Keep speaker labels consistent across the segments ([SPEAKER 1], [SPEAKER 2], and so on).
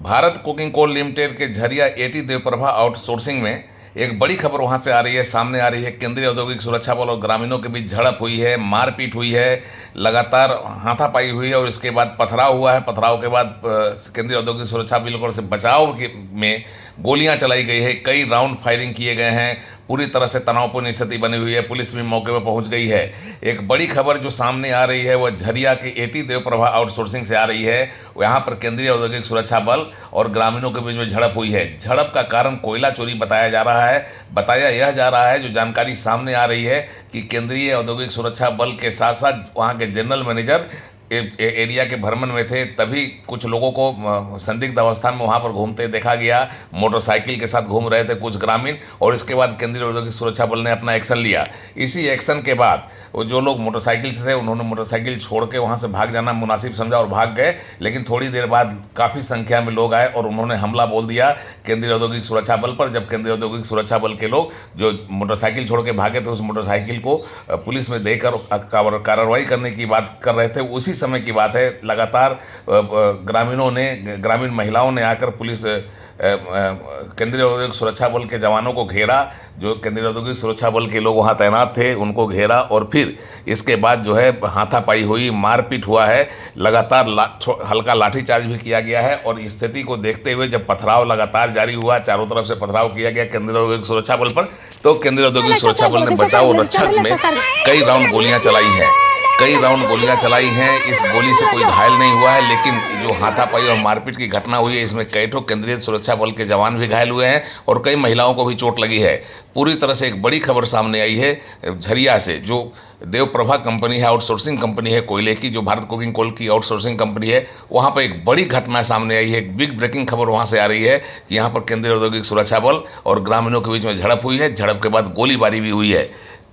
[SPEAKER 1] Bharat coking coal limited के Jharia eighty Devprabha outsourcing में एक बड़ी खबर वहां से आ रही है, सामने आ रही है। केंद्रीय औद्योगिक सुरक्षा बल और ग्रामीणों के बीच झड़प हुई है, मारपीट हुई है, लगातार हाथापाई हुई है और इसके बाद पथराव हुआ है। पथराव के बाद केंद्रीय औद्योगिक सुरक्षा बल से बचाव में गोलियां चलाई गई है, कई राउंड फायरिंग किए गए हैं। पूरी तरह से तनावपूर्ण स्थिति बनी हुई है, पुलिस भी मौके पर पहुंच गई है। एक बड़ी खबर जो सामने आ रही है वह झरिया के एटी देवप्रभा आउटसोर्सिंग से आ रही है। यहाँ पर केंद्रीय औद्योगिक सुरक्षा बल और ग्रामीणों के बीच में झड़प हुई है। झड़प का कारण कोयला चोरी बताया जा रहा है। बताया यह जा रहा है, जो जानकारी सामने आ रही है कि केंद्रीय औद्योगिक सुरक्षा बल के साथ साथ वहाँ के जनरल मैनेजर एरिया के भ्रमण में थे, तभी कुछ लोगों को संदिग्ध अवस्था में वहां पर घूमते देखा गया। मोटरसाइकिल के साथ घूम रहे थे कुछ ग्रामीण और इसके बाद केंद्रीय औद्योगिक सुरक्षा बल ने अपना एक्शन लिया। इसी एक्शन के बाद वो जो लोग मोटरसाइकिल से थे उन्होंने मोटरसाइकिल छोड़ के वहां से भाग जाना मुनासिब समझा और भाग गए। लेकिन थोड़ी देर बाद काफ़ी संख्या में लोग आए और उन्होंने हमला बोल दिया केंद्रीय औद्योगिक सुरक्षा बल पर। जब केंद्रीय औद्योगिक सुरक्षा बल के लोग जो मोटरसाइकिल छोड़ के भागे थे उस मोटरसाइकिल को पुलिस में देकर कार्रवाई करने की बात कर रहे थे, उसी समय की बात है। लगातार ग्रामीण महिलाओं ने आकर पुलिस केंद्रीय औद्योगिक सुरक्षा बल के जवानों को घेरा। जो केंद्रीय औद्योगिक सुरक्षा बल के लोग वहां तैनात थे उनको घेरा और फिर इसके बाद जो है हाथापाई हुई, मारपीट हुआ है। लगातार हल्का लाठीचार्ज भी किया गया है और स्थिति को देखते हुए जब पथराव लगातार जारी हुआ, चारों तरफ से पथराव किया गया केंद्रीय औद्योगिक सुरक्षा बल पर, तो केंद्रीय औद्योगिक सुरक्षा बल ने बचाव और रक्षक में कई राउंड गोलियां चलाई हैं। इस गोली से कोई घायल नहीं हुआ है, लेकिन जो हाथापाई और मारपीट की घटना हुई है इसमें कई ठो केंद्रीय सुरक्षा बल के जवान भी घायल हुए हैं और कई महिलाओं को भी चोट लगी है। पूरी तरह से एक बड़ी खबर सामने आई है झरिया से, जो देवप्रभा कंपनी है, आउटसोर्सिंग कंपनी है कोयले की, जो भारत कोकिंग कोल की आउटसोर्सिंग कंपनी है। वहाँ पर एक बड़ी घटना सामने आई है, एक बिग ब्रेकिंग खबर वहाँ से आ रही है कि यहाँ पर केंद्रीय औद्योगिक सुरक्षा बल और ग्रामीणों के बीच में झड़प हुई है। झड़प के बाद गोलीबारी भी हुई है।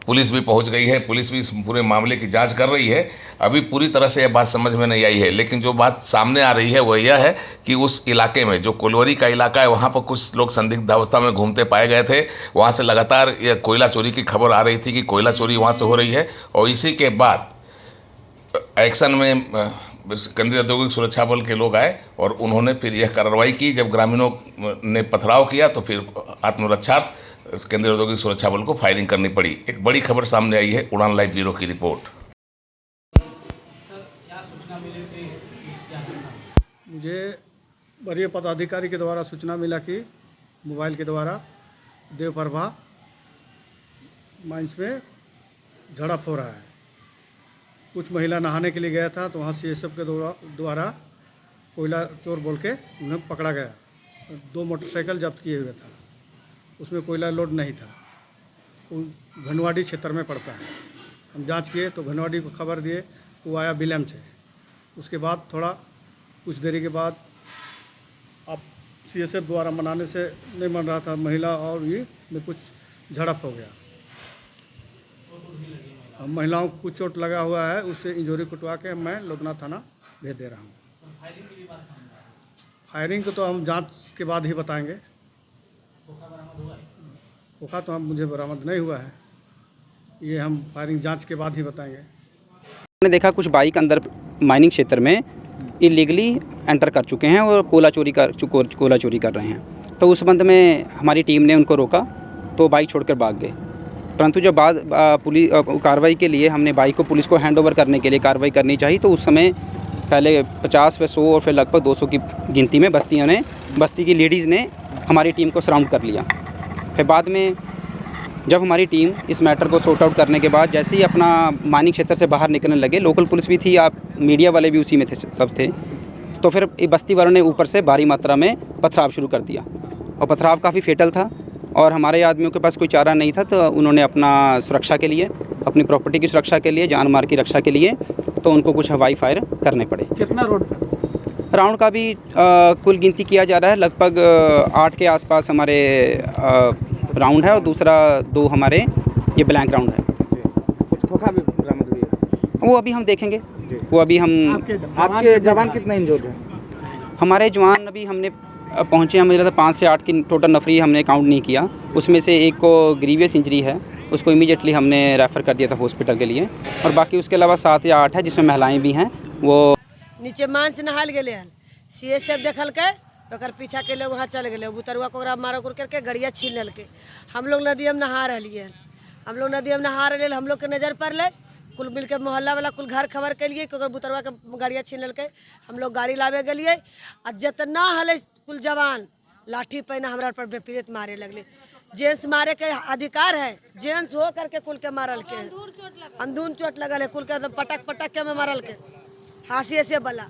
[SPEAKER 1] पुलिस भी पहुंच गई है, पुलिस भी इस पूरे मामले की जांच कर रही है। अभी पूरी तरह से यह बात समझ में नहीं आई है, लेकिन जो बात सामने आ रही है वह यह है कि उस इलाके में जो कोलवरी का इलाका है वहाँ पर कुछ लोग संदिग्ध अवस्था में घूमते पाए गए थे। वहाँ से लगातार यह कोयला चोरी की खबर आ रही थी कि कोयला चोरी वहाँ से हो रही है और इसी के बाद एक्शन में केंद्रीय औद्योगिक सुरक्षा बल के लोग आए और उन्होंने फिर यह कार्रवाई की। जब ग्रामीणों ने पथराव किया तो फिर आत्मरक्षार्थ केंद्रीय औद्योगिक सुरक्षा बल को फायरिंग करनी पड़ी। एक बड़ी खबर सामने आई है। उड़ान लाइव ब्यूरो की रिपोर्ट।
[SPEAKER 2] मुझे वरीय पदाधिकारी के द्वारा सूचना मिला कि मोबाइल के द्वारा देवप्रभा माइंस में झड़प हो रहा है। कुछ महिला नहाने के लिए गया था तो वहाँ CSF के द्वारा कोयला चोर बोल के उन्हें पकड़ा गया। 2 मोटरसाइकिल जब्त किए हुए था, उसमें कोयला लोड नहीं था। वो घनवाड़ी क्षेत्र में पड़ता है। हम जांच किए तो घनवाड़ी को खबर दिए, वो आया बिलम से। उसके बाद थोड़ा कुछ देरी के बाद अब CSF द्वारा मनाने से नहीं मन रहा था, महिला और ये में कुछ झड़प हो गया। महिलाओं को कुछ चोट लगा हुआ है, उससे इंजरी कुटवा के मैं लोकनाथ थाना भेज दे रहा हूँ। फायरिंग को तो हम जांच के बाद ही बताएंगे। खोखा तो हम मुझे बरामद नहीं हुआ है, ये हम फायरिंग जांच के बाद ही बताएंगे।
[SPEAKER 3] हमने देखा कुछ बाइक अंदर माइनिंग क्षेत्र में इलीगली एंटर कर चुके हैं और कोयला चोरी कर रहे हैं। तो उस संबंध में हमारी टीम ने उनको रोका तो बाइक छोड़कर भाग गए। परंतु जब बाद पुलिस कार्रवाई के लिए हमने बाइक को पुलिस को हैंडओवर करने के लिए कार्रवाई करनी चाहिए, तो उस समय पहले 50 व 100 और फिर लगभग 200 की गिनती में बस्ती की लेडीज़ ने हमारी टीम को सराउंड कर लिया। फिर बाद में जब हमारी टीम इस मैटर को सॉर्ट आउट करने के बाद जैसे ही अपना माइनिंग क्षेत्र से बाहर निकलने लगे, लोकल पुलिस भी थी, आप मीडिया वाले भी उसी में थे, सब थे, तो फिर बस्ती वालों ने ऊपर से भारी मात्रा में पथराव शुरू कर दिया और पथराव काफ़ी फेटल था और हमारे आदमियों के पास कोई चारा नहीं था। तो उन्होंने अपना सुरक्षा के लिए, अपनी प्रॉपर्टी की सुरक्षा के लिए, जान माल की रक्षा के लिए तो उनको कुछ हवाई फायर करने पड़े।
[SPEAKER 2] कितना
[SPEAKER 3] राउंड का भी कुल गिनती किया जा रहा है, लगभग 8 के आसपास हमारे राउंड है और दूसरा 2 हमारे ये ब्लैंक राउंड है।
[SPEAKER 4] कुछ खोखा भी बरामद हुई है,
[SPEAKER 3] वो अभी हम देखेंगे। वो अभी हम
[SPEAKER 4] आपके जवान कितने इंजर्ड हैं?
[SPEAKER 3] हमारे जवान अभी हमने पहुँचे हैं, मुझे लगता है 5 से 8 की टोटल नफरी हमने काउंट नहीं किया। उसमें से एक को ग्रीवियस इंजरी है, उसको इमीडिएटली हमने रेफ़र कर दिया था हॉस्पिटल के लिए, और बाकी उसके अलावा 7 या 8 है जिसमें महिलाएं भी हैं। वो
[SPEAKER 5] नीचे मान से नहाल गए CSF देखल के ओकर पीछा के लोग वहाँ चल गए बुतरुआ को ओकरा मारो करके गड़िया छीन ललके। हम लोग नदी में नहा रहिए, हम लोग नदी में नहा रहे, हम लोग के नज़र पड़ले, कुल मिल के मोहल्ला वाला कुल घर खबर के लिए कि बुतरुआ के गाड़िया छीन ललके। हम लोग गाड़ी लावे गलिए आ जितना हले कुल जवान लाठी पैना हमरा पर विपरीत मारे लगले। जेंट्स मारे के अधिकार है, जेंट्स हो करके कुल के मारल के अंधून चोट लगल है, कुल के पटक पटक के में मारल के, हासिए से बला।